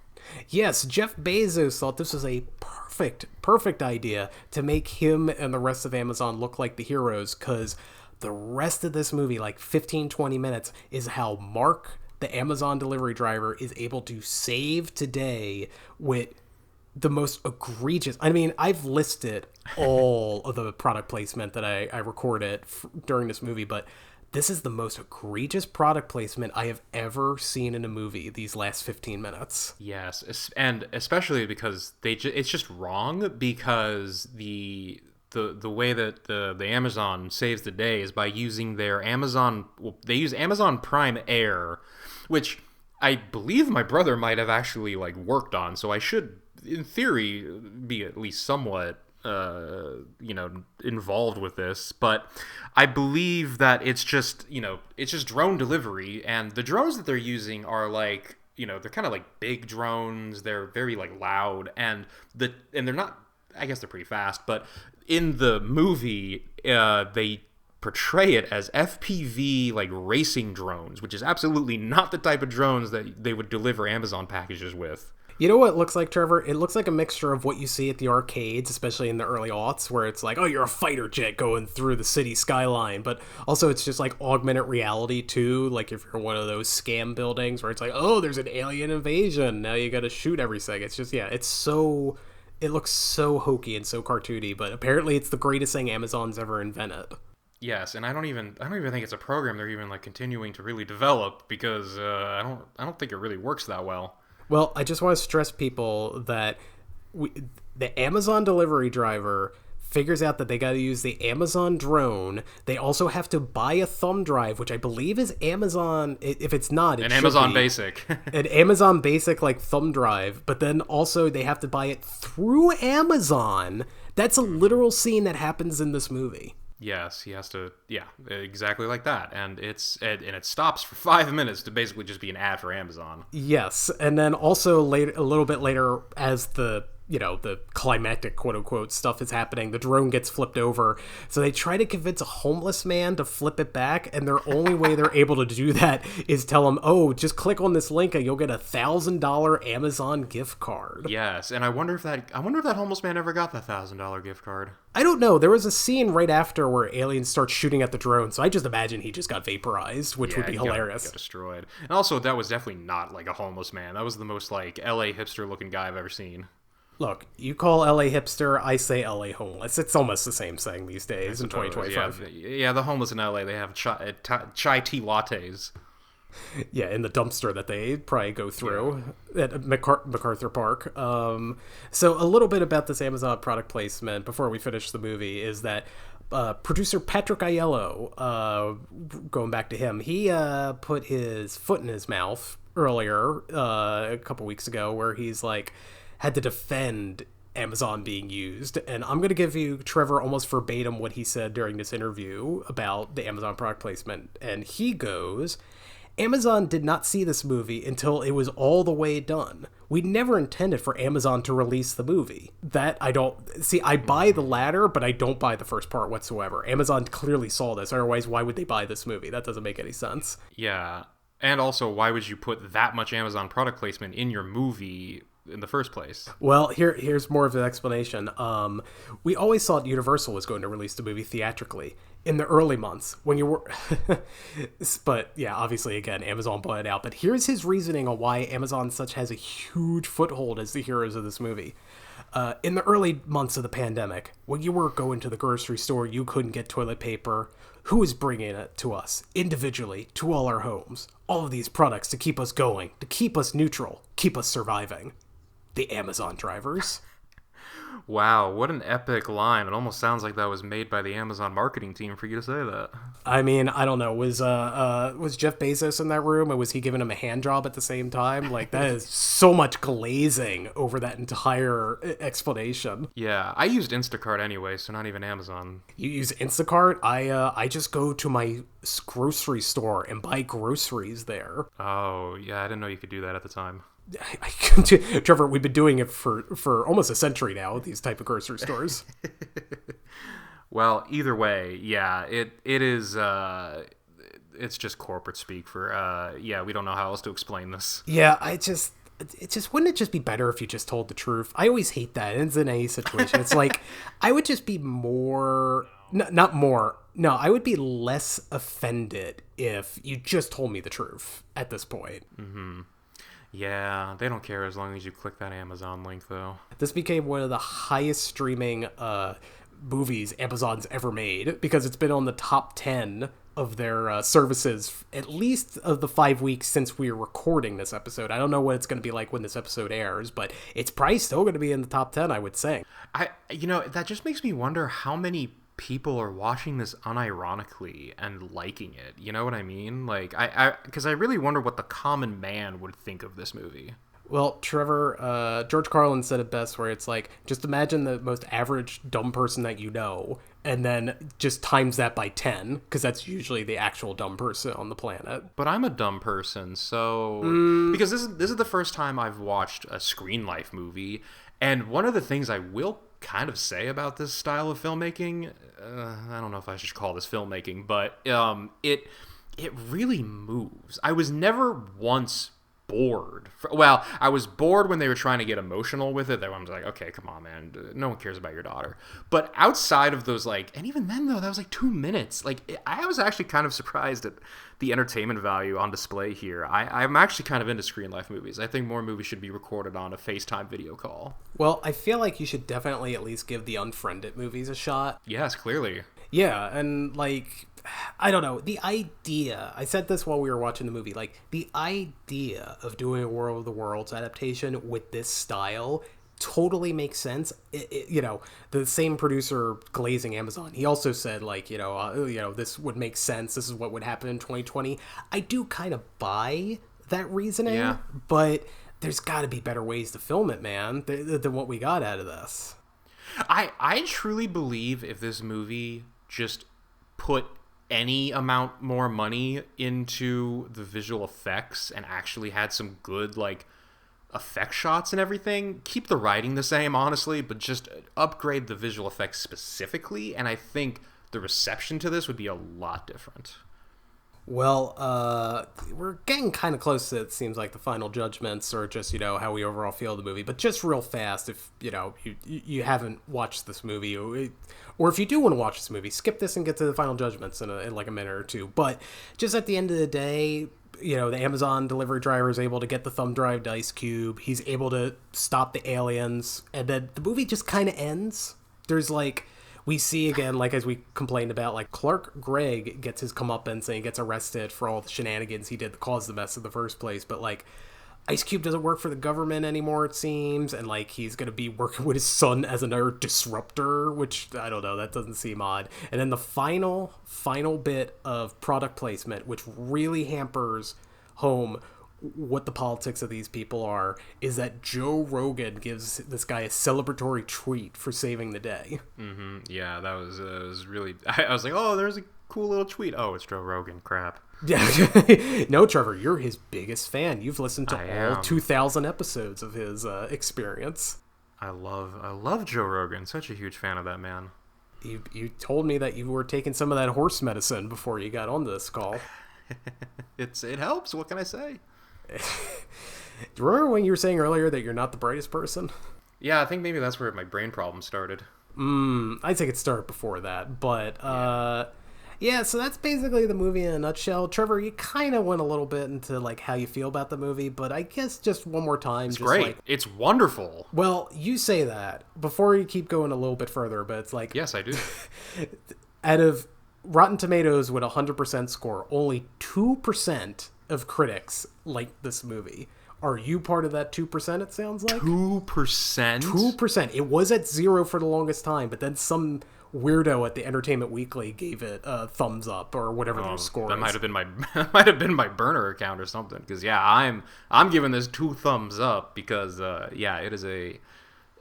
Yes, Jeff Bezos thought this was a perfect idea to make him and the rest of Amazon look like the heroes, because the rest of this movie, like 15-20 minutes, is how Mark, the Amazon delivery driver, is able to save today with the most egregious... I mean, I've listed all of the product placement that I recorded during this movie, but this is the most egregious product placement I have ever seen in a movie these last 15 minutes. Yes, and especially because it's just wrong, because the way that the Amazon saves the day is by using their Amazon... Well, they use Amazon Prime Air, which I believe my brother might have actually like worked on, so I should, in theory, be at least somewhat involved with this. But I believe that it's just drone delivery, and the drones that they're using are like, they're kind of like big drones. They're very like loud, and they're not, I guess they're pretty fast, but in the movie they portray it as FPV like racing drones, which is absolutely not the type of drones that they would deliver Amazon packages with. You know what it looks like, Trevor? It looks like a mixture of what you see at the arcades, especially in the early aughts, where it's like, oh, you're a fighter jet going through the city skyline. But also it's just like augmented reality, too. Like if you're one of those scam buildings where it's like, oh, there's an alien invasion. Now you got to shoot every second. It's just, it looks so hokey and so cartoony. But apparently it's the greatest thing Amazon's ever invented. Yes, and I don't even think it's a program they're even like continuing to really develop, because I don't think it really works that well. Well, I just want to stress people that the Amazon delivery driver figures out that they got to use the Amazon drone. They also have to buy a thumb drive, which I believe is Amazon. If it's not, it an should Amazon be. Basic. An Amazon Basic like thumb drive, but then also they have to buy it through Amazon. That's a literal scene that happens in this movie. Yes, he has to. Yeah, exactly like that, and it stops for 5 minutes to basically just be an ad for Amazon. Yes, and then also later, a little bit later, as the climactic quote unquote stuff is happening, the drone gets flipped over. So they try to convince a homeless man to flip it back, and their only way they're able to do that is tell him, oh, just click on this link and you'll get $1,000 Amazon gift card. Yes, and I wonder if that homeless man ever got that $1,000 gift card. I don't know. There was a scene right after where aliens start shooting at the drone, so I just imagine he just got vaporized, which would be hilarious. Got destroyed. And also, that was definitely not like a homeless man. That was the most like LA hipster looking guy I've ever seen. Look, you call LA hipster, I say LA homeless. It's almost the same thing these days in 2025. Yeah, the homeless in LA, they have chai tea lattes. Yeah, in the dumpster that they probably go through at MacArthur Park. So a little bit about this Amazon product placement before we finish the movie is that producer Patrick Aiello, going back to him, he put his foot in his mouth earlier, a couple weeks ago, where he's like had to defend Amazon being used. And I'm going to give you, Trevor, almost verbatim what he said during this interview about the Amazon product placement. And he goes, Amazon did not see this movie until it was all the way done. We never intended for Amazon to release the movie. That I don't... See, I buy the latter, but I don't buy the first part whatsoever. Amazon clearly saw this. Otherwise, why would they buy this movie? That doesn't make any sense. Yeah. And also, why would you put that much Amazon product placement in your movie in the first place? Well, here's more of an explanation. We always thought Universal was going to release the movie theatrically in the early months when you were but yeah, obviously again Amazon bought it out. But here's his reasoning on why Amazon such has a huge foothold as the heroes of this movie. In the early months of the pandemic, when you were going to the grocery store, you couldn't get toilet paper. Who is bringing it to us individually to all our homes? All of these products to keep us going, to keep us neutral, keep us surviving. The Amazon drivers. Wow, what an epic line. It almost sounds like that was made by the Amazon marketing team for you to say that. I mean, I don't know. Was Jeff Bezos in that room, or was he giving him a hand job at the same time? Like, that is so much glazing over that entire explanation. Yeah, I used Instacart anyway, so not even Amazon. You use Instacart? I just go to my grocery store and buy groceries there. Oh, yeah, I didn't know you could do that at the time. Trevor, we've been doing it for almost a century now, these type of grocery stores. Well, either way, yeah, it is, it's just corporate speak for, yeah, we don't know how else to explain this. Yeah, wouldn't it just be better if you just told the truth? I always hate that. It's in any situation. It's like, I would just be more, not more, no, I would be less offended if you just told me the truth at this point. Mm-hmm. Yeah, they don't care as long as you click that Amazon link, though. This became one of the highest streaming movies Amazon's ever made, because it's been on the top 10 of their services, at least of the 5 weeks since we were recording this episode. I don't know what it's going to be like when this episode airs, but it's probably still going to be in the top 10, I would say. That just makes me wonder how many people are watching this unironically and liking it. You know what I mean? Like, because I really wonder what the common man would think of this movie. Well, Trevor, George Carlin said it best, where it's like, just imagine the most average dumb person that you know, and then just times that by 10, because that's usually the actual dumb person on the planet. But I'm a dumb person, so... Because this is the first time I've watched a Screen Life movie, and one of the things I will kind of say about this style of filmmaking, I don't know if I should call this filmmaking, but it really moves. I was never once bored. Well, I was bored when they were trying to get emotional with it. I was like, okay, come on, man. No one cares about your daughter. But outside of those, like, and even then, though, that was like 2 minutes. Like, I was actually kind of surprised at the entertainment value on display here. I'm actually kind of into Screen Life movies. I think more movies should be recorded on a FaceTime video call. Well, I feel like you should definitely at least give the Unfriended movies a shot. Yes, clearly. Yeah, and, like, I don't know, the idea, I said this while we were watching the movie, like, the idea of doing a War of the Worlds adaptation with this style totally makes sense. The same producer glazing Amazon, he also said, like, this would make sense, this is what would happen in 2020. I do kind of buy that reasoning, yeah. But there's got to be better ways to film it, man, than what we got out of this. I truly believe if this movie just put any amount more money into the visual effects and actually had some good, like, effect shots and everything, keep the writing the same, honestly, but just upgrade the visual effects specifically, and I think the reception to this would be a lot different. Well, we're getting kind of close to, it seems like, the final judgments, or just, how we overall feel the movie. But just real fast, if, you haven't watched this movie, or if you do want to watch this movie, skip this and get to the final judgments in like a minute or two. But just at the end of the day, the Amazon delivery driver is able to get the thumb drive to Ice Cube. He's able to stop the aliens. And then the movie just kind of ends. There's, like... We see again, like, as we complained about, like, Clark Gregg gets his comeuppance and he gets arrested for all the shenanigans he did that caused the mess in the first place. But, like, Ice Cube doesn't work for the government anymore, it seems. And, like, he's going to be working with his son as another disruptor, which, I don't know, that doesn't seem odd. And then the final bit of product placement, which really hampers home what the politics of these people are, is that Joe Rogan gives this guy a celebratory tweet for saving the day. Mm-hmm. Yeah, that was really... I was like, oh, there's a cool little tweet. Oh, it's Joe Rogan. Crap. Yeah. No, Trevor, you're his biggest fan. You've listened to all 2,000 episodes of his experience. I love Joe Rogan. Such a huge fan of that man. You told me that you were taking some of that horse medicine before you got on this call. It helps. What can I say? Do you remember when you were saying earlier that you're not the brightest person? Yeah, I think maybe that's where my brain problem started. I think it started before that, but Yeah, so that's basically the movie in a nutshell. Trevor, you kind of went a little bit into like how you feel about the movie, but I guess just one more time. It's just great. Like, it's wonderful. well, you say that before you keep going a little bit further, but it's like, Yes, I do. out of Rotten Tomatoes with a 100% score, only 2% of critics like this movie. Are you part of that 2%, it sounds like? 2%? 2%. It was at 0 for the longest time, but then some weirdo at the Entertainment Weekly gave it a thumbs up or whatever their score That is. might have been my burner account or something. Because yeah, I'm giving this 2 thumbs up because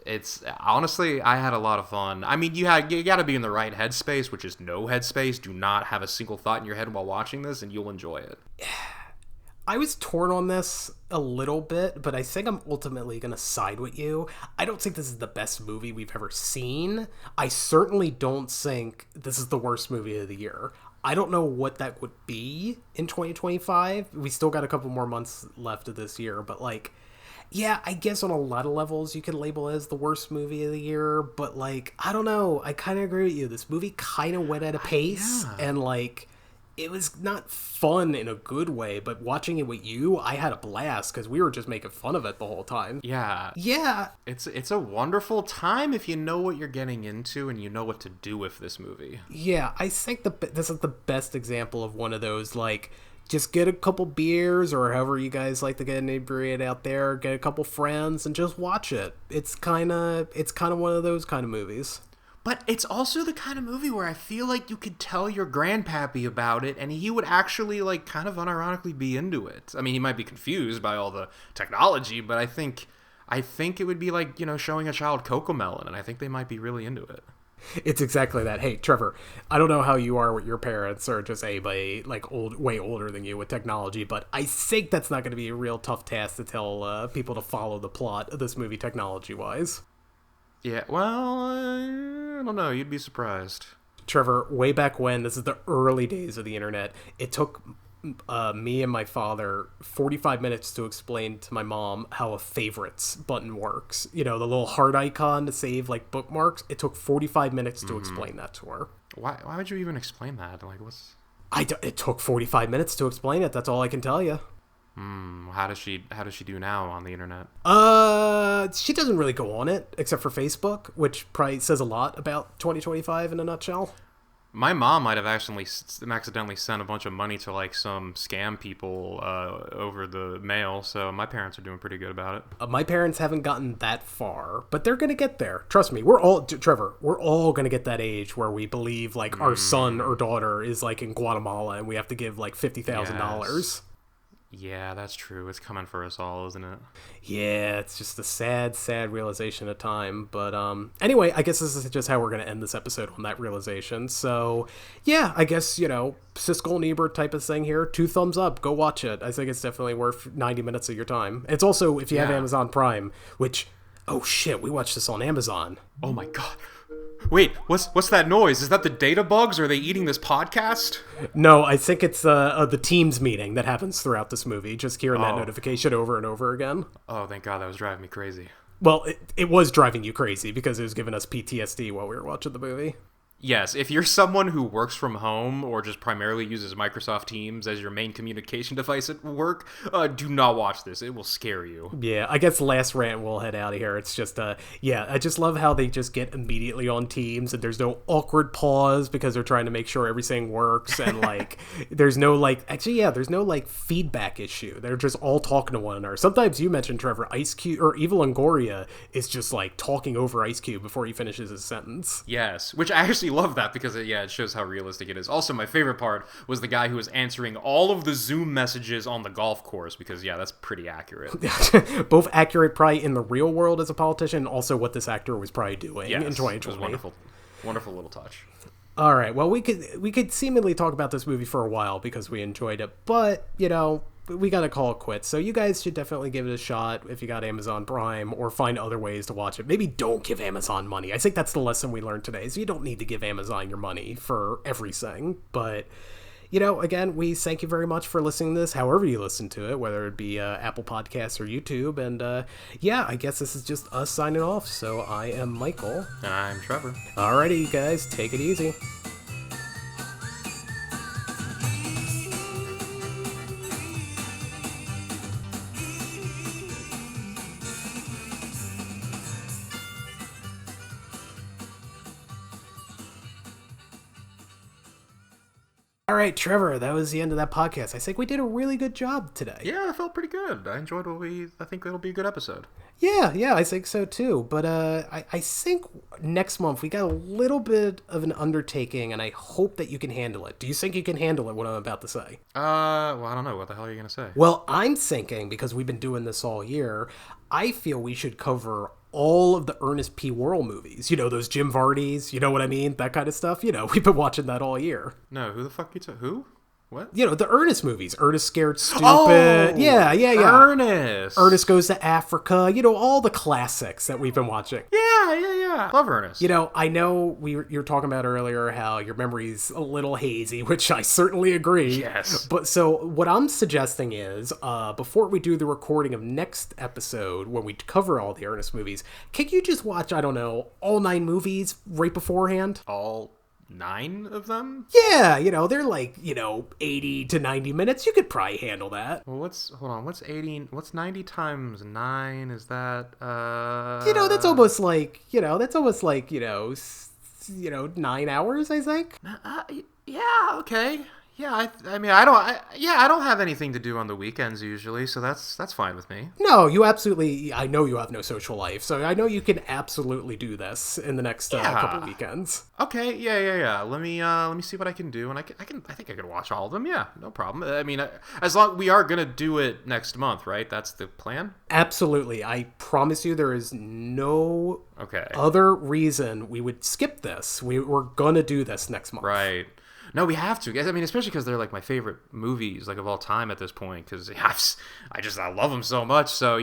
it's honestly, I had a lot of fun. I mean, you got to be in the right headspace, which is no headspace. Do not have a single thought in your head while watching this, and you'll enjoy it. I was torn on this a little bit, but I think I'm ultimately going to side with you. I don't think this is the best movie we've ever seen. I certainly don't think this is the worst movie of the year. I don't know what that would be in 2025. We still got a couple more months left of this year, but like, yeah, I guess on a lot of levels you could label it as the worst movie of the year, but like, I don't know. I kind of agree with you. This movie kind of went at a pace, and like, it was not fun in a good way, but watching it with you, I had a blast because we were just making fun of it the whole time. Yeah. Yeah. It's a wonderful time if you know what you're getting into and you know what to do with this movie. Yeah, I think this is the best example of one of those, like, just get a couple beers or however you guys like to get inebriated out there, get a couple friends and just watch it. It's kind of one of those kind of movies. But it's also the kind of movie where I feel like you could tell your grandpappy about it and he would actually, like, kind of unironically be into it. I mean, he might be confused by all the technology, but I think it would be like, you know, showing a child Cocomelon, and I think they might be really into it. It's exactly that. Hey, Trevor, I don't know how you are with your parents or just anybody like way older than you with technology, but I think that's not going to be a real tough task to tell people to follow the plot of this movie technology-wise. Yeah, well, I don't know. You'd be surprised. Trevor, way back when, this is the early days of the internet, it took me and my father 45 minutes to explain to my mom how a favorites button works. You know, the little heart icon to save, like, bookmarks. It took 45 minutes to explain that to her. Why would you even explain that? Like, what's... It took 45 minutes to explain it. That's all I can tell you. How does she do now on the internet? She doesn't really go on it, except for Facebook, which probably says a lot about 2025 in a nutshell. My mom might have accidentally sent a bunch of money to, like, some scam people over the mail, so my parents are doing pretty good about it. My parents haven't gotten that far, but they're going to get there. Trust me, Trevor, we're all going to get that age where we believe, like, our son or daughter is, like, in Guatemala and we have to give, like, $50,000. Yes. Yeah, that's true. It's coming for us all, isn't it? Yeah, it's just a sad, sad realization of time. But anyway, I guess this is just how we're going to end this episode, on that realization. So, yeah, I guess, you know, Siskel and Ebert type of thing here. 2 thumbs up. Go watch it. I think it's definitely worth 90 minutes of your time. It's also, if you have Amazon Prime, which, oh shit, we watched this on Amazon. Oh my god. Wait, what's that noise? Is that the data bugs? Or are they eating this podcast? No, I think it's the Teams meeting that happens throughout this movie. Just hearing that notification over and over again. Oh, thank God, that was driving me crazy. Well, it was driving you crazy because it was giving us PTSD while we were watching the movie. Yes, if you're someone who works from home or just primarily uses Microsoft Teams as your main communication device at work, do not watch this. It will scare you. Yeah, I guess last rant, we'll head out of here. It's just, yeah, I just love how they just get immediately on Teams and there's no awkward pause because they're trying to make sure everything works. And, like, there's no, like, actually, yeah, there's no, like, feedback issue. They're just all talking to one another. Sometimes you mentioned, Trevor, Ice Cube, or Eva Longoria is just, like, talking over Ice Cube before he finishes his sentence. Yes, which I actually love that because it shows how realistic it is. Also, my favorite part was the guy who was answering all of the Zoom messages on the golf course because, yeah, that's pretty accurate. Both accurate probably in the real world as a politician and also what this actor was probably doing in 2020. It was wonderful. Wonderful little touch. All right, well, we could seemingly talk about this movie for a while because we enjoyed it, but, you know, we gotta call it quits. So you guys should definitely give it a shot if you got Amazon Prime, or find other ways to watch it. Maybe don't give Amazon money. I think that's the lesson we learned today, is you don't need to give Amazon your money for everything. But, you know, again, we thank you very much for listening to this, however you listen to it, whether it be Apple Podcasts or YouTube. And yeah, I guess this is just us signing off. So I am Michael. And I'm Trevor. Alrighty, you guys, take it easy. All right, Trevor, that was the end of that podcast. I think we did a really good job today. Yeah, I felt pretty good. I enjoyed I think it'll be a good episode. Yeah, I think so too. But I think next month we got a little bit of an undertaking, and I hope that you can handle it. Do you think you can handle it, what I'm about to say? Well, I don't know. What the hell are you going to say? Well, I'm thinking, because we've been doing this all year, I feel we should cover all of the Ernest P. Worrell movies. You know, those Jim Vardys, you know what I mean? That kind of stuff. You know, we've been watching that all year. No, who the fuck Who? What? You know, the Ernest movies. Ernest Scared Stupid. Oh, yeah. Ernest. Ernest Goes to Africa. You know, all the classics that we've been watching. Yeah. Love Ernest. You know, I know you were talking about earlier how your memory's a little hazy, which I certainly agree. Yes. But so what I'm suggesting is, before we do the recording of next episode, when we cover all the Ernest movies, can you just watch, I don't know, all 9 movies right beforehand? All 9 of them? Yeah, you know, they're like, 80 to 90 minutes. You could probably handle that. Well, what's 80, what's 90 times 9? Is that, That's almost like, 9 hours, I think. Yeah, okay. Yeah, I don't have anything to do on the weekends usually, so that's fine with me. No, I know you have no social life, so I know you can absolutely do this in the next couple weekends. Okay, yeah. Let me see what I can do, and I think I can watch all of them. Yeah, no problem. I mean, as long we are gonna do it next month, right? That's the plan. Absolutely. I promise you, there is no other reason we would skip this. We're gonna do this next month. Right. No, we have to. I mean, especially because they're like my favorite movies, like of all time at this point. Because I love them so much. So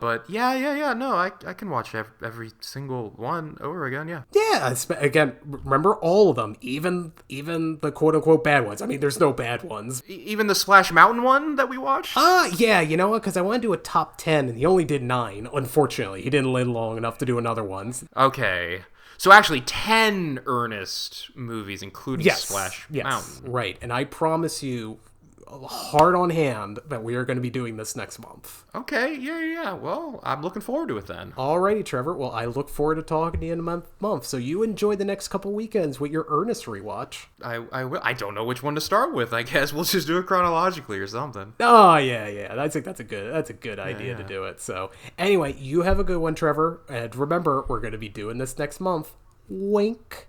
but yeah. No, I can watch every single one over again. Yeah. Yeah. Again, remember all of them, even the quote unquote bad ones. I mean, there's no bad ones. Even the Splash Mountain one that we watched. Yeah. You know what? Because I want to do a top 10, and he only did 9. Unfortunately, he didn't live long enough to do another one. Okay. So actually 10 Ernest movies, including Splash Mountain. Right. And I promise you, hard on hand, that we are going to be doing this next month. Okay, yeah. Well, I'm looking forward to it then. Alrighty, Trevor. Well, I look forward to talking to you in a month. So you enjoy the next couple weekends with your Ernest rewatch. I will. I don't know which one to start with. I guess we'll just do it chronologically or something. Oh, yeah. I think that's a good idea to do it. So anyway, you have a good one, Trevor. And remember, we're going to be doing this next month. Wink.